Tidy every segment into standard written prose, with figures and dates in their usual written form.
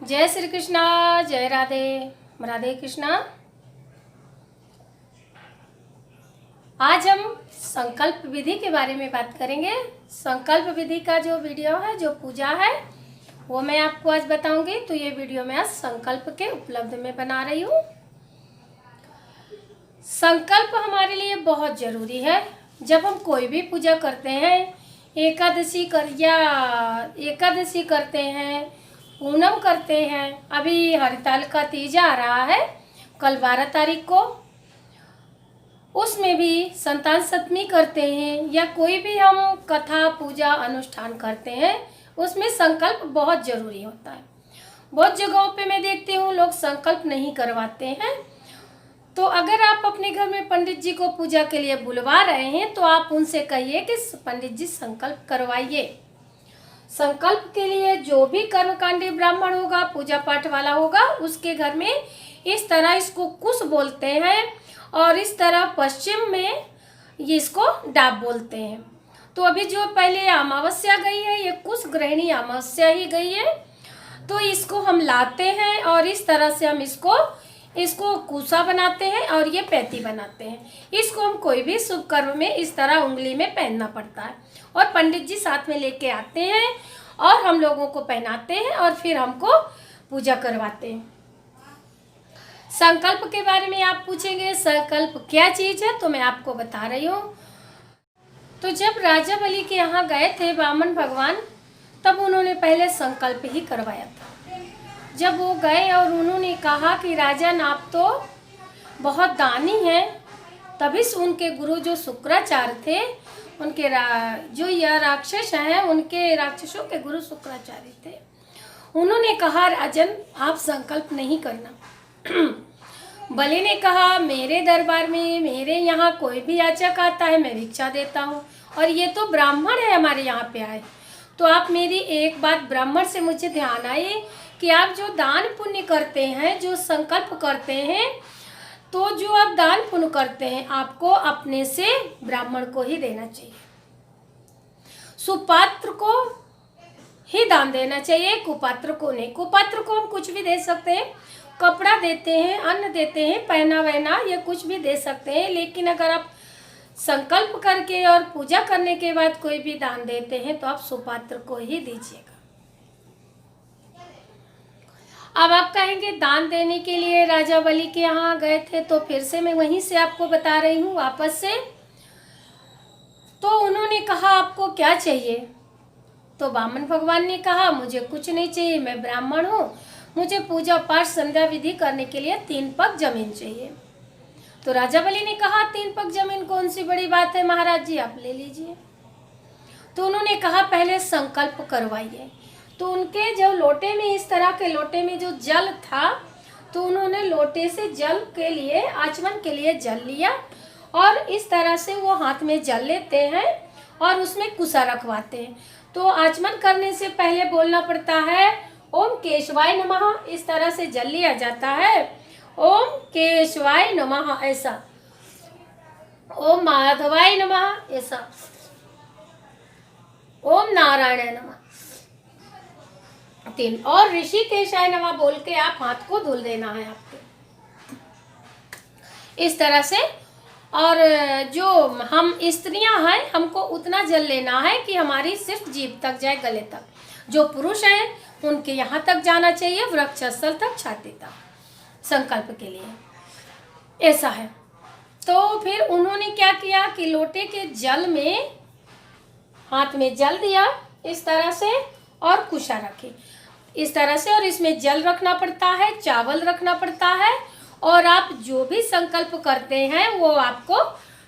जय श्री कृष्णा, जय राधे राधे कृष्णा। आज हम संकल्प विधि के बारे में बात करेंगे। संकल्प विधि का जो वीडियो है, जो पूजा है, वो मैं आपको आज बताऊंगी। तो ये वीडियो मैं आज संकल्प के उपलब्ध में बना रही हूँ। संकल्प हमारे लिए बहुत जरूरी है। जब हम कोई भी पूजा करते हैं, एकादशी करते हैं, पूनम करते हैं, अभी हरिताल का तीजा आ रहा है कल 12 तारीख को, उसमें भी संतान सप्तमी करते हैं, या कोई भी हम कथा पूजा अनुष्ठान करते हैं, उसमें संकल्प बहुत जरूरी होता है। बहुत जगहों पे मैं देखती हूँ लोग संकल्प नहीं करवाते हैं। तो अगर आप अपने घर में पंडित जी को पूजा के लिए बुलवा रहे हैं तो आप उनसे कहिए कि पंडित जी संकल्प करवाइए। संकल्प के लिए जो भी कर्मकांडी ब्राह्मण होगा, पूजा पाठ वाला होगा, उसके घर में इस तरह इसको कुश बोलते हैं और इस तरह पश्चिम में ये इसको डाब बोलते हैं। तो अभी जो पहले अमावस्या गई है, ये कुश ग्रहणी अमावस्या ही गई है, तो इसको हम लाते हैं और इस तरह से हम इसको कुशा बनाते हैं और ये पैती बनाते हैं। इसको हम कोई भी शुभ कर्म में इस तरह उंगली में पहनना पड़ता है और पंडित जी साथ में लेके आते हैं और हम लोगों को पहनाते हैं और फिर हमको पूजा करवाते हैं। संकल्प के बारे में आप पूछेंगे संकल्प क्या चीज है, तो मैं आपको बता रही हूँ। तो जब राजा बलि के यहाँ गए थे वामन भगवान, तब उन्होंने पहले संकल्प ही करवाया था। जब वो गए और उन्होंने कहा कि राजन आप तो बहुत दानी हैं, तभी से उनके गुरु जो शुक्राचार्य थे, उनके जो यह राक्षस हैं, उनके राक्षसों के गुरु शुक्राचार्य थे, उन्होंने कहा राजन आप संकल्प नहीं करना। बलि ने कहा मेरे दरबार में मेरे यहाँ कोई भी याचक आता है मैं भिक्षा देता हूँ, और ये तो ब्राह्मण है हमारे यहाँ पे आए, तो आप मेरी एक बात, ब्राह्मण से मुझे ध्यान आई कि आप जो दान पुण्य करते हैं, जो संकल्प करते हैं, तो जो आप दान पुण्य करते हैं आपको अपने से ब्राह्मण को ही देना चाहिए, सुपात्र को ही दान देना चाहिए, कुपात्र को नहीं। कुपात्र को हम कुछ भी दे सकते हैं, कपड़ा देते हैं, अन्न देते हैं, पहना वहना, ये कुछ भी दे सकते हैं, लेकिन अगर आप संकल्प करके और पूजा करने के बाद कोई भी दान देते हैं तो आप सुपात्र को ही दीजिएगा। अब आप कहेंगे दान देने के लिए राजा बलि के यहाँ गए थे, तो फिर से मैं वहीं से आपको बता रही हूँ वापस से। तो उन्होंने कहा आपको क्या चाहिए, तो वामन भगवान ने कहा मुझे कुछ नहीं चाहिए, मैं ब्राह्मण हूँ, मुझे पूजा पाठ संध्या विधि करने के लिए 3 पग जमीन चाहिए। तो राजा बलि ने कहा 3 पग जमीन कौन सी बड़ी बात है महाराज जी, आप ले लीजिए। तो उन्होंने कहा पहले संकल्प करवाइए। तो उनके जो लोटे में, इस तरह के लोटे में जो जल था, तो उन्होंने लोटे से जल के लिए, आचमन के लिए जल लिया और इस तरह से वो हाथ में जल लेते हैं और उसमें कुशा रखवाते हैं। तो आचमन करने से पहले बोलना पड़ता है ओम केशवाय नमः, इस तरह से जल लिया जाता है, ओम केशवाय नमः ऐसा, ओम माधवाय नमः ऐसा, ओम नारायण नमः 3, और ऋषिकेशाय नमः बोल के आप हाथ को धुल देना है आपके, इस तरह से। और जो हम स्त्रियां हैं, हमको उतना जल लेना है कि हमारी सिर्फ जीभ तक जाए, गले तक। जो पुरुष हैं उनके यहाँ तक जाना चाहिए, वक्षस्थल तक, छाती तक, संकल्प के लिए ऐसा है। तो फिर उन्होंने क्या किया कि लोटे के जल में हाथ में जल दिया इस तरह से और कुशा रखी इस तरह से, और इसमें जल रखना पड़ता है, चावल रखना पड़ता है, और आप जो भी संकल्प करते हैं वो आपको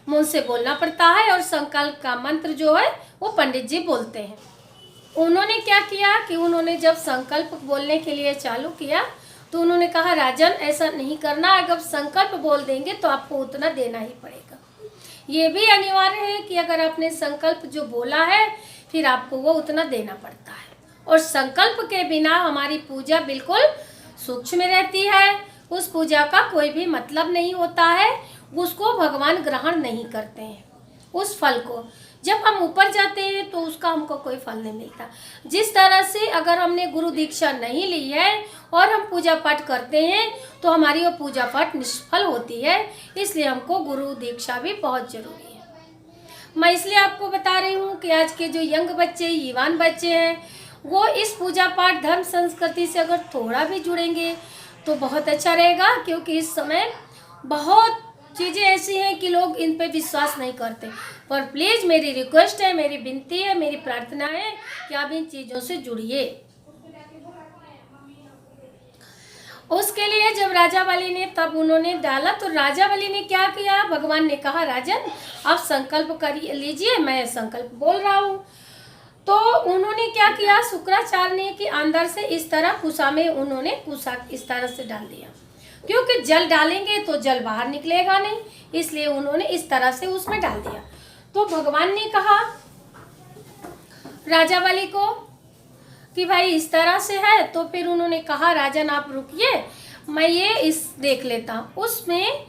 मुंह से बोलना पड़ता है, और संकल्प का मंत्र जो है वो पंडित जी बोलते हैं। उन्होंने क्या किया कि उन्होंने जब संकल्प बोलने के लिए चालू किया तो उन्होंने कहा राजन ऐसा नहीं करना, अगर संकल्प बोल देंगे तो आपको उतना देना ही पड़ेगा। ये भी अनिवार्य है कि अगर आपने संकल्प जो बोला है फिर आपको वो उतना देना पड़ता है, और संकल्प के बिना हमारी पूजा बिल्कुल सूक्ष्म रहती है, उस पूजा का कोई भी मतलब नहीं होता है, उसको भगवान ग्रहण नहीं करते हैं उस फल को। जब हम ऊपर जाते हैं तो उसका हमको कोई फल नहीं मिलता। जिस तरह से अगर हमने गुरु दीक्षा नहीं ली है और हम पूजा पाठ करते हैं तो हमारी वो पूजा पाठ निष्फल होती है। इसलिए हमको गुरु दीक्षा भी बहुत ज़रूरी है। मैं इसलिए आपको बता रही हूँ कि आज के जो यंग बच्चे, युवान बच्चे हैं, वो इस पूजा पाठ धर्म संस्कृति से अगर थोड़ा भी जुड़ेंगे तो बहुत अच्छा रहेगा, क्योंकि इस समय बहुत चीज़ें ऐसी हैं कि लोग इन पे विश्वास नहीं करते। पर प्लीज़ मेरी रिक्वेस्ट है, मेरी विनती है, मेरी प्रार्थना है कि आप इन चीज़ों से जुड़िए। उसके लिए जब राजा बलि ने, तब उन्होंने डाला तो राजा बलि ने क्या किया, भगवान ने कहा राजन आप संकल्प कर लीजिए, मैं संकल्प बोल रहा हूँ। तो उन्होंने क्या किया, शुक्राचार्य ने कि अंदर से इस तरह कुसा में उन्होंने कुसा इस तरह से डाल दिया, क्योंकि जल डालेंगे तो जल बाहर निकलेगा नहीं, इसलिए उन्होंने इस तरह से उसमें डाल दिया। तो भगवान ने कहा राजा बलि को कि भाई इस तरह से है। तो फिर उन्होंने कहा राजन आप रुकिए, मैं ये इस देख लेता हूँ। उसमें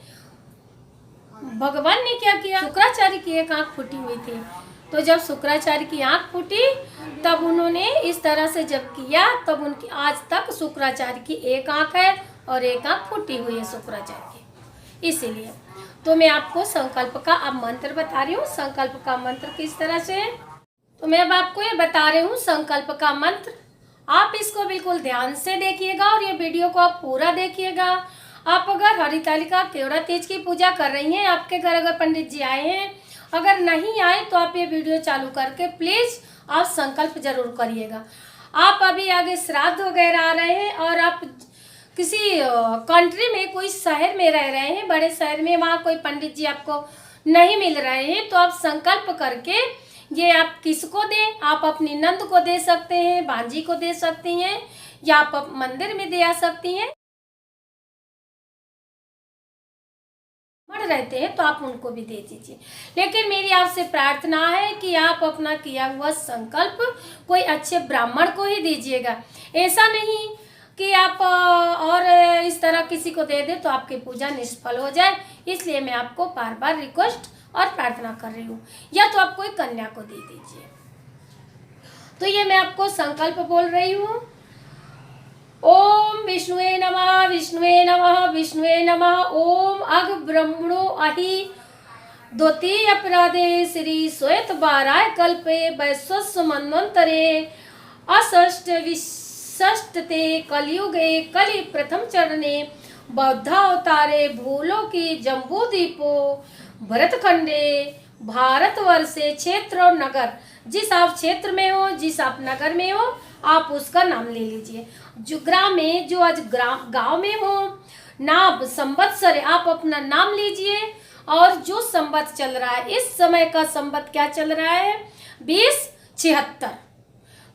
भगवान ने क्या किया, शुक्राचार्य की एक आंख फूटी हुई थी। तो जब शुक्राचार्य की आंख फूटी तब उन्होंने इस तरह से जब किया, तब उनकी आज तक शुक्राचार्य की एक आंख है और एक आंख फूटी हुई है शुक्राचार्य की। इसीलिए तो मैं आपको संकल्प का अब मंत्र बता रही हूँ। संकल्प का मंत्र किस तरह से है, तो मैं अब आपको ये बता रही हूँ संकल्प का मंत्र। आप इसको बिल्कुल ध्यान से देखिएगा और ये वीडियो को आप पूरा देखिएगा। आप अगर हरितालिका केवड़ा तीज की पूजा कर रही हैं, आपके घर अगर पंडित जी आए हैं, अगर नहीं आए तो आप ये वीडियो चालू करके प्लीज़ आप संकल्प जरूर करिएगा। आप अभी आगे श्राद्ध वगैरह आ रहे हैं और आप किसी कंट्री में, कोई शहर में रह रहे हैं, बड़े शहर में, वहाँ कोई पंडित जी आपको नहीं मिल रहे हैं, तो आप संकल्प करके ये आप किसको दें, आप अपनी नंद को दे सकते हैं, भांजी को दे सकती हैं, या आप मंदिर में दे आ सकती हैं। मर रहते हैं तो आप उनको भी दे दीजिए। लेकिन मेरी आपसे प्रार्थना है कि आप अपना किया हुआ संकल्प कोई अच्छे ब्राह्मण को ही दीजिएगा। ऐसा नहीं कि आप और इस तरह किसी को दे दे तो आपकी पूजा निष्फल हो जाए। इसलिए मैं आपको बार बार रिक्वेस्ट और प्रार्थना कर रही हूँ, या तो आप कोई कन्या को दे दीजिए। तो ये मैं आपको संकल्प बोल रही हूँ। ओम विष्णुवे नमः, विष्णुवे नमः, विष्णुवे नमः। ओम अघ ब्रह्मणो अहि द्वितीय अपराधे श्री श्वेत बाराय कल्पे वैश्वस्व मन्वंतरे अष्ट विषष्टते कलयुगे कलि प्रथम चरणे बौद्धावतारे भूलो की जम्बूदीपो भरतखंडे भारतवर्षे क्षेत्र और नगर, जिस आप क्षेत्र में हो, जिस आप नगर में हो, आप उसका नाम ले लीजिए। जो ग्राम में, जो आज गांव में हो, नाम संवत्सर आप अपना नाम लीजिए। और जो संवत चल रहा है, इस समय का संवत क्या चल रहा है, 2076।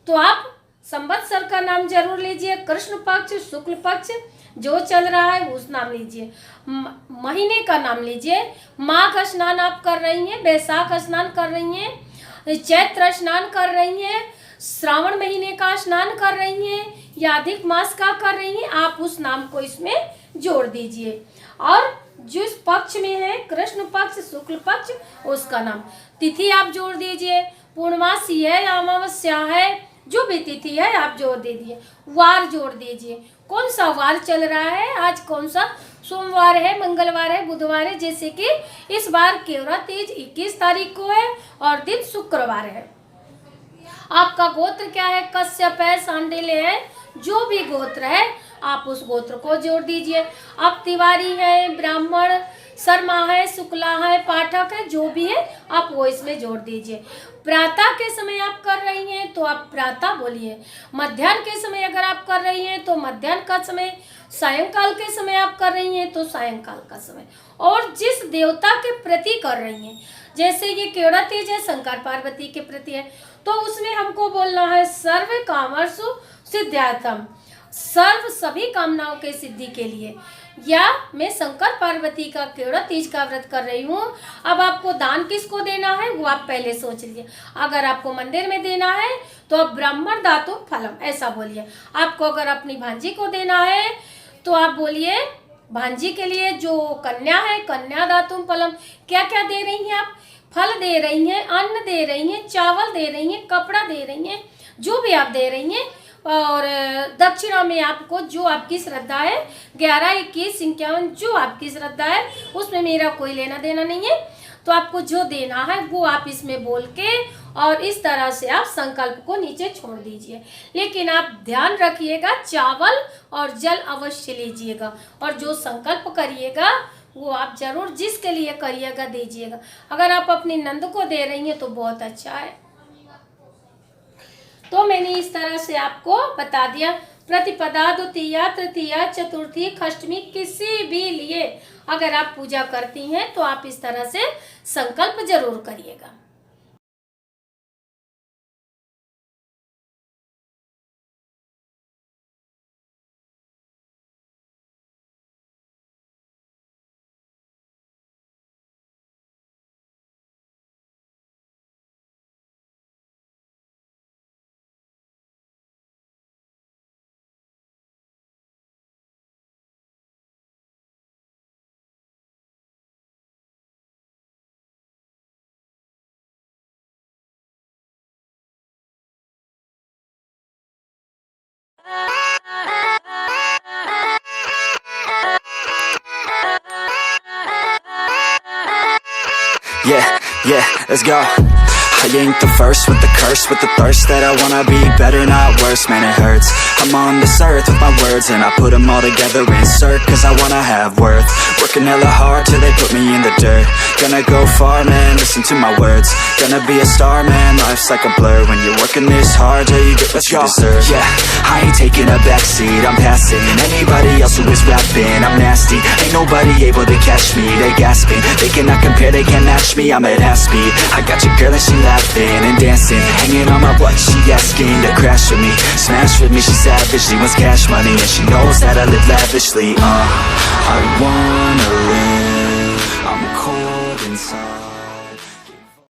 तो आप संवत्सर का नाम जरूर लीजिए। कृष्ण पक्ष, शुक्ल पक्ष जो चल रहा है उस नाम लीजिए। महीने का नाम लीजिए। माघ स्नान आप कर रही हैं, बैसाख स्नान कर रही हैं, चैत्र स्नान कर रही हैं, श्रावण महीने का स्नान कर रही हैं, या अधिक मास का कर रही हैं, आप उस नाम को इसमें जोड़ दीजिए। और जिस पक्ष में है, कृष्ण पक्ष, शुक्ल पक्ष, उसका नाम, तिथि आप जोड़ दीजिए। पूर्णमासी है या अमावस्या है, जो भी तिथि है आप जोड़ दीजिए। वार जोड़ दीजिए, कौन सा वार चल रहा है, आज कौन सा सोमवार है, मंगलवार है, बुधवार है। जैसे कि इस बार केवड़ा तीज 21 तारीख को है और दिन शुक्रवार है। आपका गोत्र क्या है, कश्यप है, सांडिल्य है, जो भी गोत्र है आप उस गोत्र को जोड़ दीजिए। आप तिवारी है, ब्राह्मण, शर्मा है, शुक्ला है, पाठक है, जो भी है आप वो इसमें जोड़ दीजिए। प्रातः के समय आप कर रही हैं तो आप प्रातः बोलिए। मध्याह्न के समय अगर आप कर रही हैं तो मध्याह्न का समय, सायंकाल के समय आप कर रही हैं तो सायंकाल का समय। और जिस देवता के प्रति कर रही हैं, जैसे ये केवड़ा तीज है, शंकर पार्वती के प्रति है, तो उसमें हमको बोलना है सर्व कामर्षु सिद्ध्यार्थम, सर्व सभी कामनाओं के सिद्धि के लिए। या मैं शंकर पार्वती का केवड़ा तीज का व्रत कर रही हूँ। अब आपको दान किसको देना है वो आप पहले सोच लीजिए। अगर आपको मंदिर में देना है तो आप ब्राह्मण दातु फलम ऐसा बोलिए। आपको अगर अपनी भांजी को देना है तो आप बोलिए भांजी के लिए जो कन्या है, कन्या दातुम फलम। क्या क्या दे रही हैं आप, फल दे रही हैं, अन्न दे रही हैं, चावल दे रही हैं, कपड़ा दे रही हैं, जो भी आप दे रही हैं और दक्षिणा में आपको जो आपकी श्रद्धा है 11, 21, 51 जो आपकी श्रद्धा है उसमें मेरा कोई लेना देना नहीं है। तो आपको जो देना है वो आप इसमें बोल के और इस तरह से आप संकल्प को नीचे छोड़ दीजिए। लेकिन आप ध्यान रखिएगा चावल और जल अवश्य लीजिएगा और जो संकल्प करिएगा वो आप जरूर जिसके लिए करिएगा दीजिएगा। अगर आप अपनी नंद को दे रही हैं तो बहुत अच्छा है। तो मैंने इस तरह से आपको बता दिया। प्रतिपदा, द्वितीया, तृतीया, चतुर्थी, अष्टमी किसी भी लिए अगर आप पूजा करती हैं तो आप इस तरह से संकल्प जरूर करिएगा। Yeah, let's go. I ain't the first with the curse, with the thirst that I wanna be better, not worse, man it hurts. I'm on this earth with my words and I put them all together, insert, cause I wanna have worth. Working hella hard till they put me in the dirt. Gonna go far, man, listen to my words. Gonna be a star, man, life's like a blur. When you're working this hard till you get what you deserve. Yeah, I ain't taking a backseat, I'm passing anybody else who is rapping. I'm nasty, ain't nobody able to catch me. They gasping, they cannot compare, they can't match me. I'm at half speed, I got your girl and she laughing and dancing, hanging on my butt, she asking to crash with me, smash with me, she savage, she wants cash money and she knows that I live lavishly. I wanna live, I'm cold inside.